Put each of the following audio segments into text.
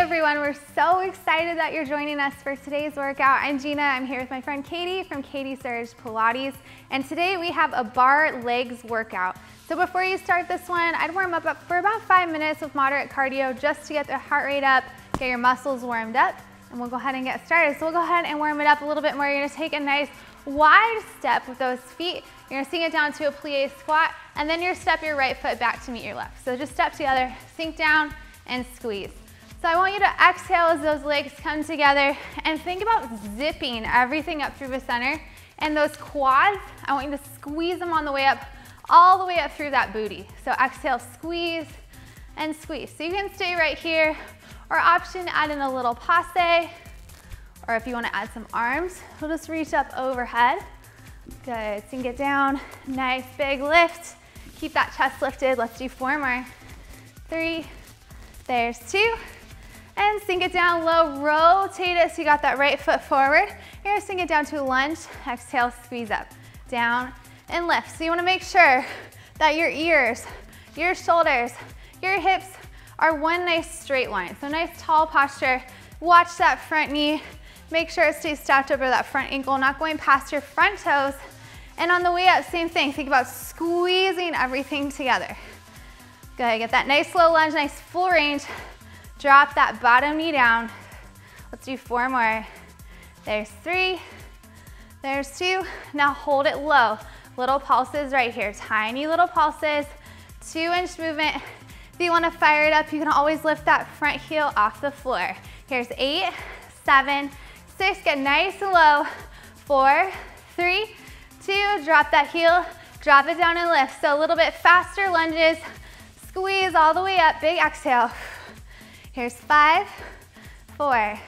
everyone, we're so excited that you're joining us for today's workout. I'm Gina, I'm here with my friend Katie from Katie Surge Pilates, and today we have a bar legs workout. So before you start this one, I'd warm up for about 5 minutes with moderate cardio just to get the heart rate up, get your muscles warmed up, and we'll go ahead and get started. So we'll go ahead and warm it up a little bit more. You're gonna take a nice wide step with those feet. You're gonna sink it down to a plie squat, and then step your right foot back to meet your left. So just step together, sink down, and squeeze. So I want you to exhale as those legs come together and think about zipping everything up through the center. And those quads, I want you to squeeze them on the way up, all the way up through that booty. So exhale, squeeze, and squeeze. So you can stay right here, or option add in a little passe, or if you want to add some arms, we'll just reach up overhead. Good, sink it down, nice big lift. Keep that chest lifted. Let's do 4 more. 3, there's 2, and sink it down low, rotate it so you got that right foot forward. You're gonna sink it down to a lunge, exhale, squeeze up, down, and lift. So you wanna make sure that your ears, your shoulders, your hips are one nice straight line. So nice tall posture, watch that front knee, make sure it stays stacked over that front ankle, not going past your front toes. And on the way up, same thing, think about squeezing everything together. Good, get that nice low lunge, nice full range. Drop that bottom knee down. Let's do 4 more. There's 3, there's 2. Now hold it low. Little pulses right here, tiny little pulses, 2-inch movement. If you wanna fire it up, you can always lift that front heel off the floor. Here's 8, 7, 6, get nice and low. 4, 3, 2, drop that heel, drop it down and lift. So a little bit faster lunges, squeeze all the way up, big exhale. Here's 5, 4,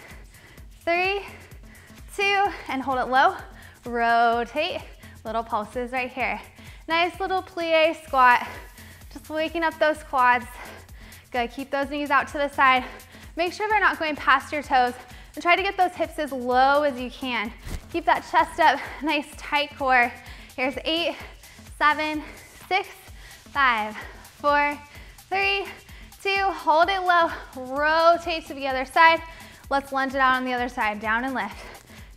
3, 2, and hold it low. Rotate, little pulses right here. Nice little plie squat, just waking up those quads. Good, keep those knees out to the side. Make sure they're not going past your toes, and try to get those hips as low as you can. Keep that chest up, nice tight core. Here's 8, 7, 6, 5, 4, 3, 2, hold it low, rotate to the other side. Let's lunge it out on the other side, down and lift,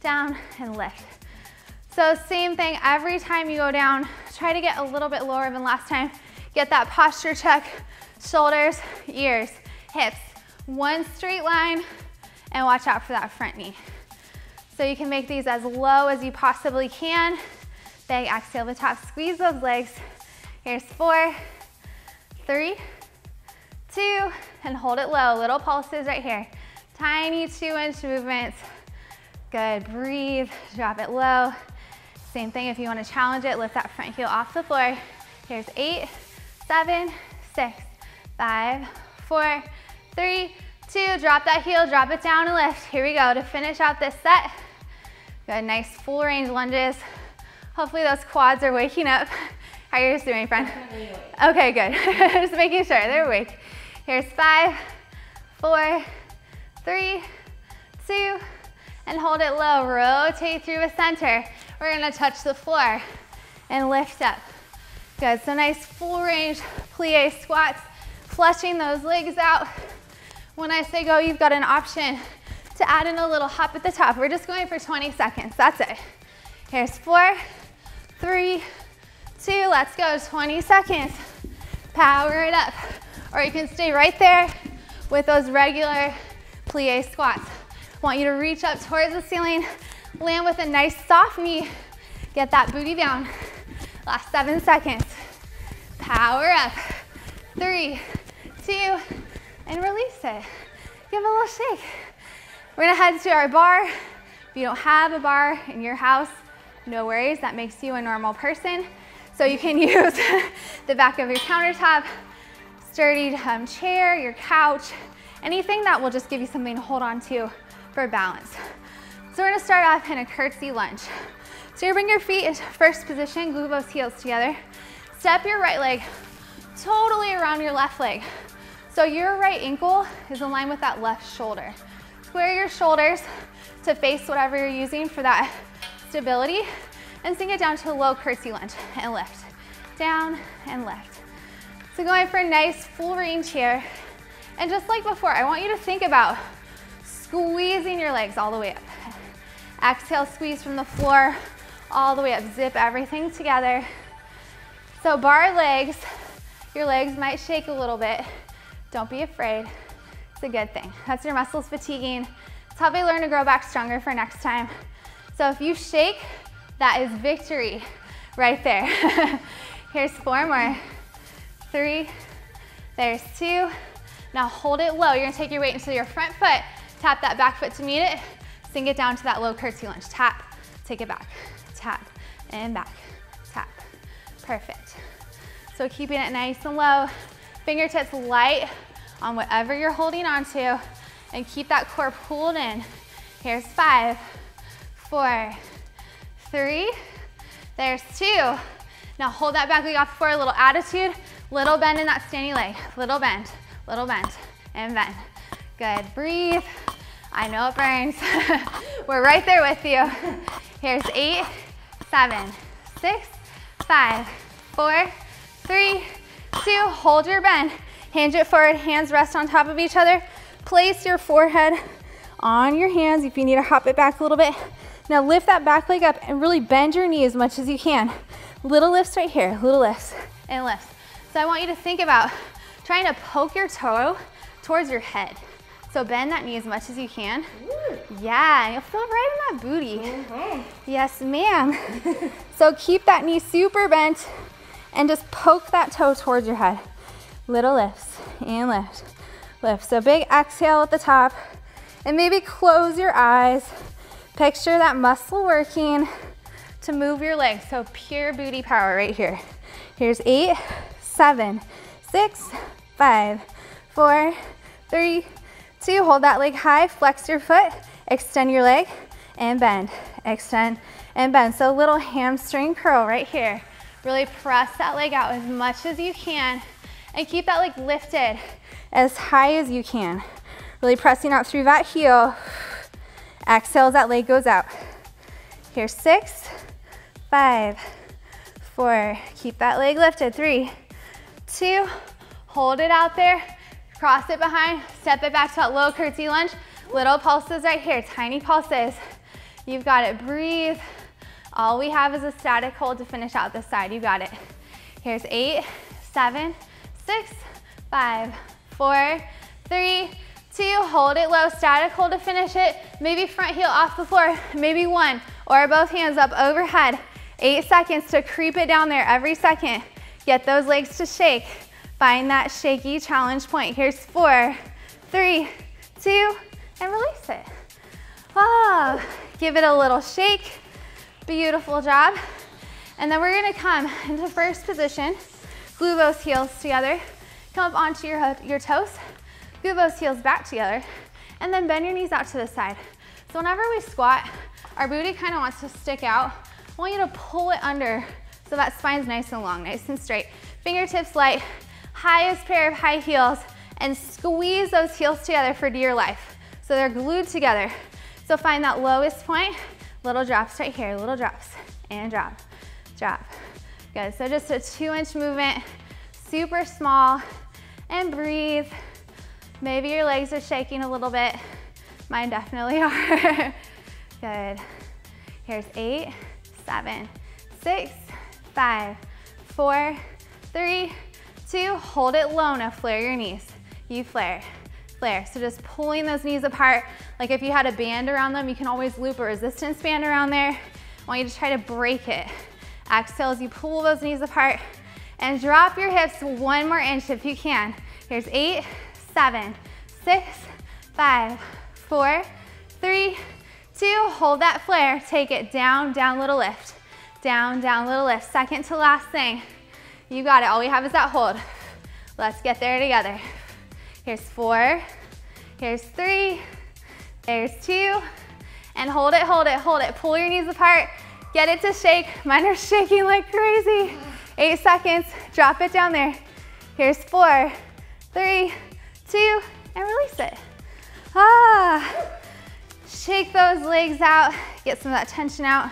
down and lift. So same thing, every time you go down, try to get a little bit lower than last time. Get that posture check, shoulders, ears, hips, one straight line, and watch out for that front knee. So you can make these as low as you possibly can. Big exhale the top, squeeze those legs. Here's 4, 3, 2, and hold it low. Little pulses right here. Tiny 2-inch movements. Good, breathe, drop it low. Same thing if you want to challenge it, lift that front heel off the floor. Here's 8, 7, 6, 5, 4, 3, 2, drop that heel, drop it down and lift. Here we go to finish out this set. Good, nice full range lunges. Hopefully those quads are waking up. How are you guys doing, friend? Okay, good. Just making sure they're awake. Here's 5, 4, 3, 2, and hold it low. Rotate through the center. We're gonna touch the floor and lift up. Good, so nice full range plie squats, flushing those legs out. When I say go, you've got an option to add in a little hop at the top. We're just going for 20 seconds, that's it. Here's 4, 3, 2, let's go, 20 seconds. Power it up. Or you can stay right there with those regular plie squats. I want you to reach up towards the ceiling, land with a nice soft knee, get that booty down. Last 7 seconds. Power up. 3, 2, and release it. Give a little shake. We're gonna head to our bar. If you don't have a bar in your house, no worries, that makes you a normal person. So you can use the back of your countertop, sturdy chair, your couch, anything that will just give you something to hold on to for balance. So we're gonna start off in a curtsy lunge. So you bring your feet into first position, glue those heels together. Step your right leg totally around your left leg. So your right ankle is in line with that left shoulder. Square your shoulders to face whatever you're using for that stability, and sink it down to a low curtsy lunge and lift. Down and lift. So going for a nice full range here. And just like before, I want you to think about squeezing your legs all the way up. Exhale, squeeze from the floor all the way up. Zip everything together. So bar legs, your legs might shake a little bit. Don't be afraid. It's a good thing. That's your muscles fatiguing. It's how they learn to grow back stronger for next time. So if you shake, that is victory right there. Here's 4 more. 3, there's 2. Now hold it low. You're gonna take your weight into your front foot, tap that back foot to meet it, sink it down to that low curtsy lunge. Tap, take it back, tap, and back, tap. Perfect. So keeping it nice and low, fingertips light on whatever you're holding on to, and keep that core pulled in. Here's 5, 4, 3, there's 2. Now hold that back leg off for a little attitude, little bend in that standing leg, little bend, and bend. Good, breathe. I know it burns. We're right there with you. Here's 8, 7, 6, 5, 4, 3, 2, hold your bend. Hinge it forward, hands rest on top of each other. Place your forehead on your hands if you need to hop it back a little bit. Now lift that back leg up and really bend your knee as much as you can. Little lifts right here, little lifts and lifts. So I want you to think about trying to poke your toe towards your head. So bend that knee as much as you can. Ooh. Yeah, and you'll feel right in that booty. Mm-hmm. Yes, ma'am. So keep that knee super bent and just poke that toe towards your head. Little lifts and lift, lift. So big exhale at the top and maybe close your eyes. Picture that muscle working to move your legs. So pure booty power right here. Here's 8, 7, 6, 5, 4, 3, 2. Hold that leg high, flex your foot, extend your leg, and bend. Extend and bend. So a little hamstring curl right here. Really press that leg out as much as you can and keep that leg lifted as high as you can. Really pressing out through that heel. Exhale as that leg goes out. Here's 6, 5, 4. Keep that leg lifted. 3, 2. Hold it out there. Cross it behind. Step it back to that low curtsy lunge. Little pulses right here. Tiny pulses. You've got it. Breathe. All we have is a static hold to finish out this side. You got it. Here's 8, 7, 6, 5, 4, 3, 2. Hold it low. Static hold to finish it. Maybe front heel off the floor. Maybe 1 or both hands up overhead. 8 seconds to creep it down there every second. Get those legs to shake. Find that shaky challenge point. Here's 4, 3, 2, and release it. Oh, give it a little shake. Beautiful job. And then we're gonna come into first position. Glue those heels together. Come up onto your toes. Glue those heels back together. And then bend your knees out to the side. So whenever we squat, our booty kind of wants to stick out. I want you to pull it under so that spine's nice and long, nice and straight. Fingertips light, highest pair of high heels, and squeeze those heels together for dear life. So they're glued together. So find that lowest point, little drops right here, little drops, and drop, drop. Good, so just a 2-inch movement, super small, and breathe. Maybe your legs are shaking a little bit. Mine definitely are. Good. Here's 8, 7, 6, 5, 4, 3, 2. Hold it low. Now flare your knees. You flare, flare. So just pulling those knees apart. Like if you had a band around them, you can always loop a resistance band around there. I want you to try to break it. Exhale as you pull those knees apart and drop your hips 1 more inch if you can. Here's 8, 7, 6, 5, 4, 3, 2. Hold that flare. Take it down, down, little lift. Down, down, little lift. Second to last thing. You got it. All we have is that hold. Let's get there together. Here's 4. Here's 3. There's 2. And hold it, hold it, hold it. Pull your knees apart. Get it to shake. Mine are shaking like crazy. 8 seconds. Drop it down there. Here's 4, 3, 2, and release it. Ah. Shake those legs out. Get some of that tension out.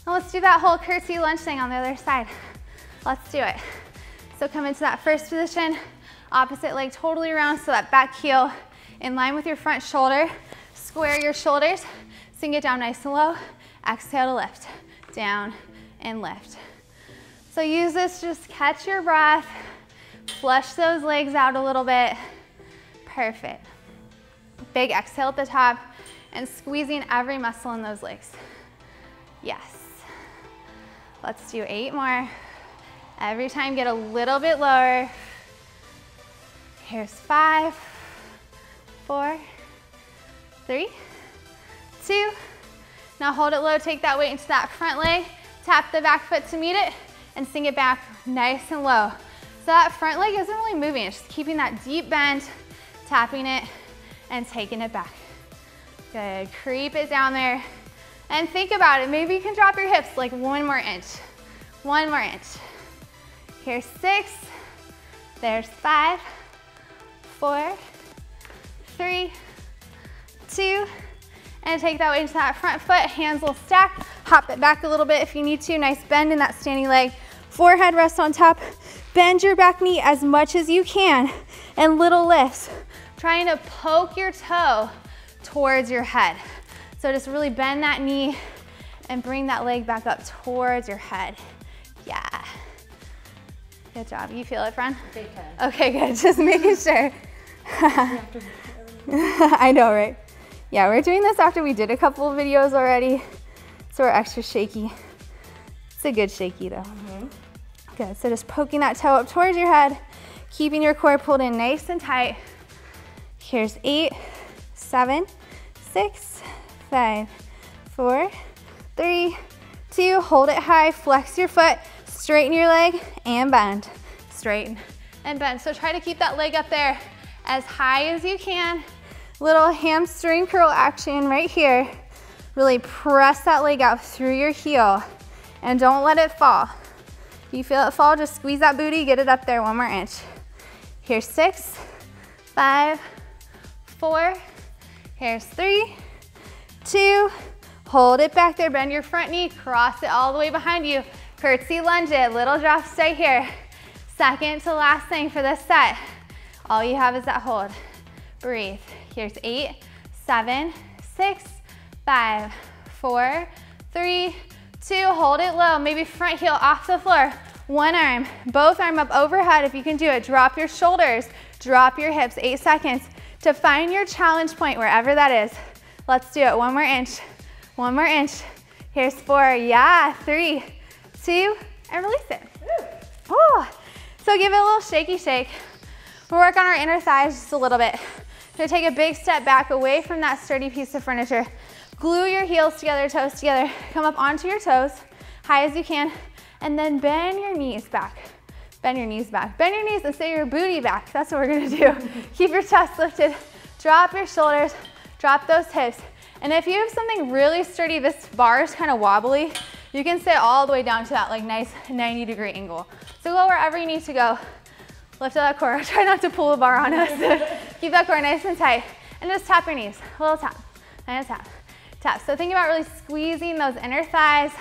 And let's do that whole curtsy lunge thing on the other side. Let's do it. So come into that first position. Opposite leg totally around, so that back heel in line with your front shoulder. Square your shoulders, sink it down nice and low. Exhale to lift, down and lift. So use this, just catch your breath, flush those legs out a little bit. Perfect. Big exhale at the top and squeezing every muscle in those legs. Yes. Let's do 8 more. Every time get a little bit lower. Here's 5, 4, 3, 2. Now hold it low, take that weight into that front leg, tap the back foot to meet it, and sink it back nice and low. So that front leg isn't really moving, it's just keeping that deep bend, tapping it, and taking it back. Good, creep it down there. And think about it, maybe you can drop your hips like 1 more inch. 1 more inch. Here's 6, there's 5, 4, 3, 2, and take that weight into that front foot, hands will stack, hop it back a little bit if you need to, nice bend in that standing leg, forehead rests on top, bend your back knee as much as you can, and little lifts, trying to poke your toe towards your head. So just really bend that knee and bring that leg back up towards your head. Yeah. Good job. You feel it, friend? Okay, good. Just making sure. I know, right? Yeah, we're doing this after we did a couple of videos already, so we're extra shaky. It's a good shaky though. Good, so just poking that toe up towards your head, keeping your core pulled in nice and tight. Here's 8, 7, 6, 5, 4, 3, 2, hold it high, flex your foot, straighten your leg, and bend. Straighten and bend. So try to keep that leg up there as high as you can. Little hamstring curl action right here. Really press that leg out through your heel and don't let it fall. If you feel it fall, just squeeze that booty, get it up there 1 more inch. Here's 6, 5, 4, here's 3, 2, hold it back there, bend your front knee, cross it all the way behind you. Curtsy lunge it, little drop stay here. Second to last thing for this set. All you have is that hold. Breathe. Here's 8, 7, 6, 5, 4, 3, 2. Hold it low. Maybe front heel off the floor. One arm, both arm up overhead if you can do it. Drop your shoulders, drop your hips. 8 seconds to find your challenge point wherever that is. Let's do it. 1 more inch. 1 more inch. Here's 4. Yeah. 3, 2, and release it. Oh. So give it a little shaky shake. We'll work on our inner thighs just a little bit. So take a big step back away from that sturdy piece of furniture. Glue your heels together, toes together. Come up onto your toes, high as you can, and then bend your knees back. Bend your knees back. Bend your knees and stay your booty back. That's what we're gonna do. Keep your chest lifted. Drop your shoulders, drop those hips. And if you have something really sturdy, this bar is kind of wobbly, you can sit all the way down to that like nice 90-degree angle. So go wherever you need to go. Lift up that core. Try not to pull the bar on us. Keep that core nice and tight. And just tap your knees. A little tap. And a tap. Tap. So think about really squeezing those inner thighs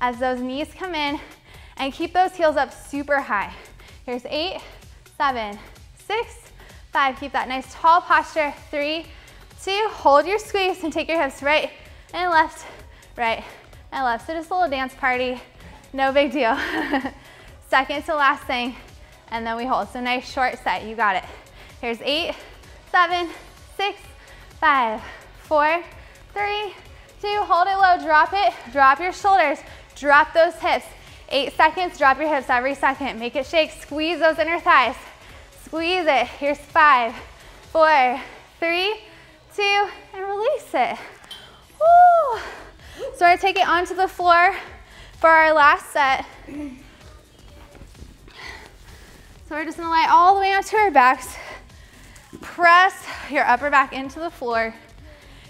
as those knees come in. And keep those heels up super high. Here's 8, 7, 6, 5. Keep that nice tall posture. 3, 2. Hold your squeeze and take your hips right and left, right and left. So just a little dance party. No big deal. Second to last thing. And then we hold. So nice short set. You got it. Here's 8, 7, 6, 5, 4, 3, 2. Hold it low. Drop it. Drop your shoulders. Drop those hips. 8 seconds. Drop your hips every second. Make it shake. Squeeze those inner thighs. Squeeze it. Here's 5, 4, 3, 2, and release it. Woo. So we're gonna take it onto the floor for our last set. So we're just gonna lie all the way onto our backs. Press your upper back into the floor.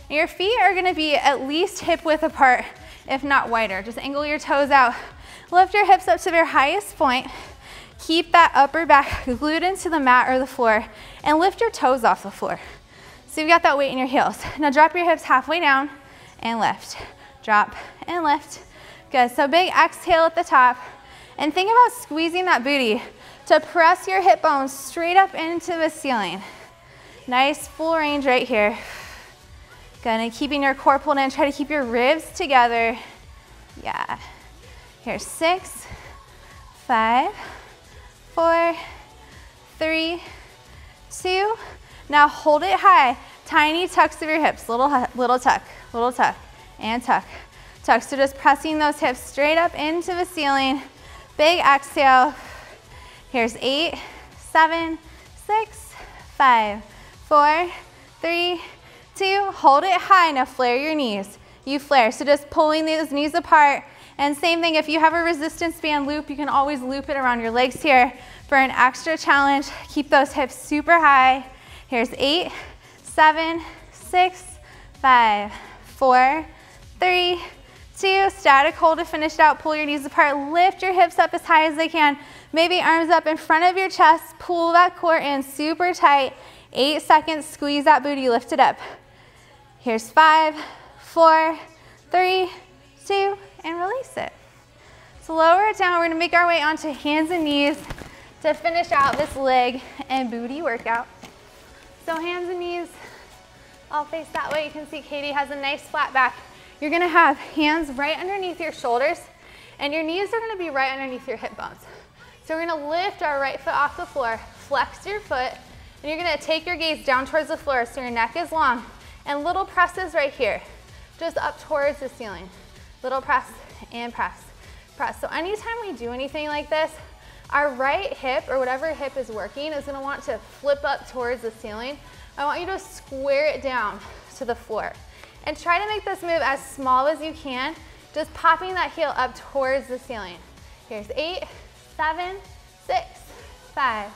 And your feet are gonna be at least hip width apart, if not wider. Just angle your toes out. Lift your hips up to their highest point. Keep that upper back glued into the mat or the floor, and lift your toes off the floor. So you've got that weight in your heels. Now drop your hips halfway down and lift. Drop and lift. Good, so big exhale at the top. And think about squeezing that booty. to press your hip bones straight up into the ceiling. Nice full range right here. Good, and keeping your core pulled in, try to keep your ribs together. Yeah. Here's 6, 5, 4, 3, 2. Now hold it high. Tiny tucks of your hips, little tuck, and tuck. Tuck, so just pressing those hips straight up into the ceiling. Big exhale. Here's 8, 7, 6, 5, 4, 3, 2. Hold it high. Now flare your knees. You flare, so just pulling those knees apart. And same thing, if you have a resistance band loop, you can always loop it around your legs here for an extra challenge. Keep those hips super high. Here's 8, 7, 6, 5, 4, 3, 2. Static hold to finish it out. Pull your knees apart. Lift your hips up as high as they can. Maybe arms up in front of your chest. Pull that core in super tight. 8 seconds. Squeeze that booty. Lift it up. Here's 5, 4, 3, 2, and release it. So lower it down. We're going to make our way onto hands and knees to finish out this leg and booty workout. So hands and knees all face that way. You can see Katie has a nice flat back. You're going to have hands right underneath your shoulders, and your knees are going to be right underneath your hip bones. So we're going to lift our right foot off the floor, flex your foot, and you're going to take your gaze down towards the floor so your neck is long. And little presses right here, just up towards the ceiling. Little press and press, press. So anytime we do anything like this, our right hip, or whatever hip is working, is going to want to flip up towards the ceiling. I want you to square it down to the floor. And try to make this move as small as you can, just popping that heel up towards the ceiling. Here's 8, 7, 6, 5,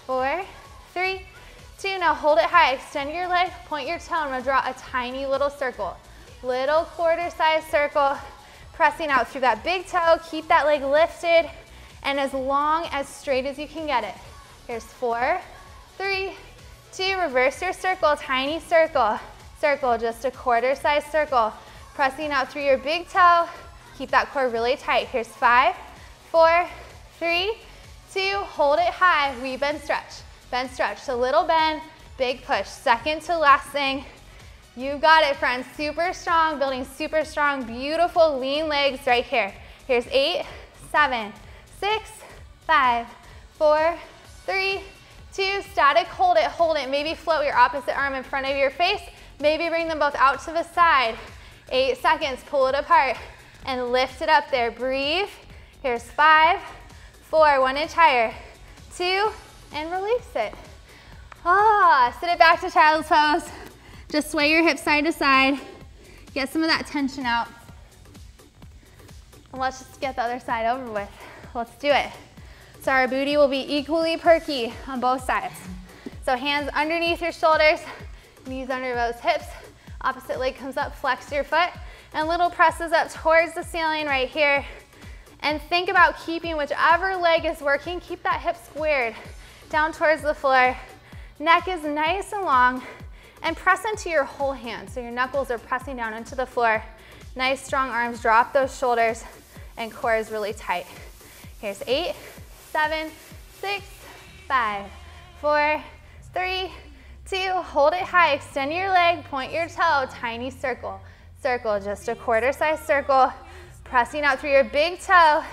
4, 3, 2. Now hold it high. Extend your leg, point your toe. I'm going to draw a tiny little circle. Little quarter-sized circle, pressing out through that big toe. Keep that leg lifted and as long as straight as you can get it. Here's 4, 3, 2. Reverse your circle, tiny circle. Circle, just a quarter-sized circle. Pressing out through your big toe. Keep that core really tight. Here's 5, 4, 3, 2. Hold it high. We bend, stretch. Bend, stretch. So little bend, big push. Second to last thing. You got it, friends. Super strong, building super strong, beautiful lean legs right here. Here's 8, 7, 6, 5, 4, 3, 2. Static, hold it. Maybe float your opposite arm in front of your face. Maybe bring them both out to the side. 8 seconds, pull it apart and lift it up there. Breathe. Here's 5, 4, 1 inch higher, 2, and release it. Sit it back to child's pose. Just sway your hips side to side. Get some of that tension out. And let's just get the other side over with. Let's do it. So our booty will be equally perky on both sides. So hands underneath your shoulders, knees under those hips. Opposite leg comes up, flex your foot, and little presses up towards the ceiling right here. And think about keeping whichever leg is working, keep that hip squared down towards the floor. Neck is nice and long, and press into your whole hand. So your knuckles are pressing down into the floor. Nice strong arms, drop those shoulders, and core is really tight. Here's 8, 7, 6, 5, 4, 3, 2, hold it high, extend your leg, point your toe, tiny circle. Circle, just a quarter-sized circle, pressing out through your big toe,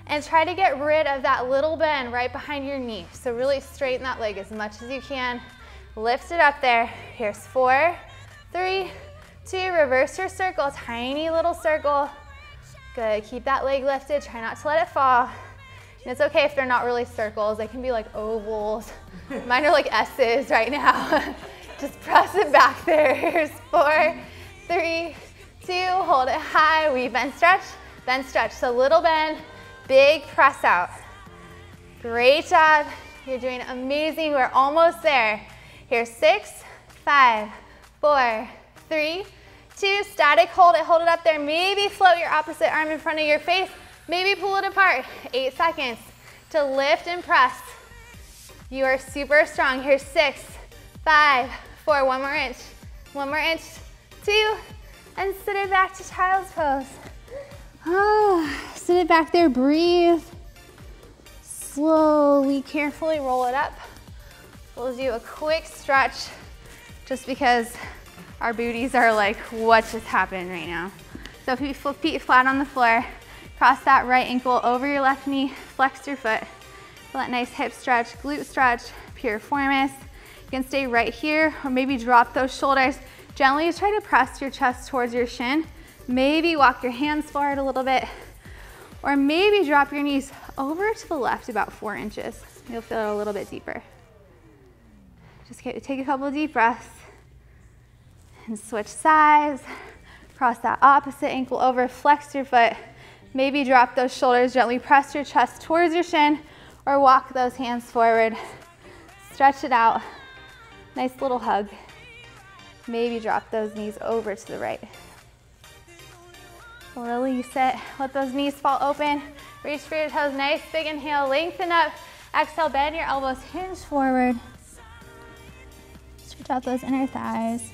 and try to get rid of that little bend right behind your knee. So really straighten that leg as much as you can. Lift it up there. Here's 4, 3, 2, reverse your circle, tiny little circle. Good, keep that leg lifted, try not to let it fall. And it's okay if they're not really circles, they can be like ovals. Mine are like S's right now. Just press it back there. Here's 4, 3, 2, hold it high, we bend, stretch. So little bend, big press out. Great job, you're doing amazing, we're almost there. Here's 6, 5, 4, 3, 2, static, hold it up there. Maybe float your opposite arm in front of your face. Maybe pull it apart. 8 seconds to lift and press. You are super strong. Here's 6, 5, 4, 1 more inch, 2, and sit it back to child's pose. Sit it back there, breathe. slowly, carefully roll it up. We'll do a quick stretch just because our booties are like, what just happened right now? So if you flip feet flat on the floor, cross that right ankle over your left knee, flex your foot. Feel that nice hip stretch, glute stretch, piriformis. You can stay right here or maybe drop those shoulders. Gently try to press your chest towards your shin. Maybe walk your hands forward a little bit, or maybe drop your knees over to the left about 4 inches. You'll feel it a little bit deeper. Just take a couple of deep breaths and switch sides. Cross that opposite ankle over, flex your foot. Maybe drop those shoulders, gently press your chest towards your shin, or walk those hands forward. Stretch it out. Nice little hug. Maybe drop those knees over to the right. Release it. Let those knees fall open. Reach for your toes. Nice big inhale. Lengthen up. Exhale, bend your elbows. Hinge forward. Stretch out those inner thighs.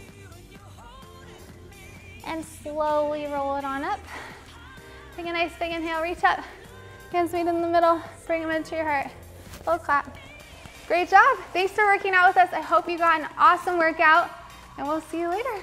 And slowly roll it on up. Take a nice big inhale. Reach up. Hands meet in the middle. Bring them into your heart. Little clap. Great job. Thanks for working out with us. I hope you got an awesome workout, and we'll see you later.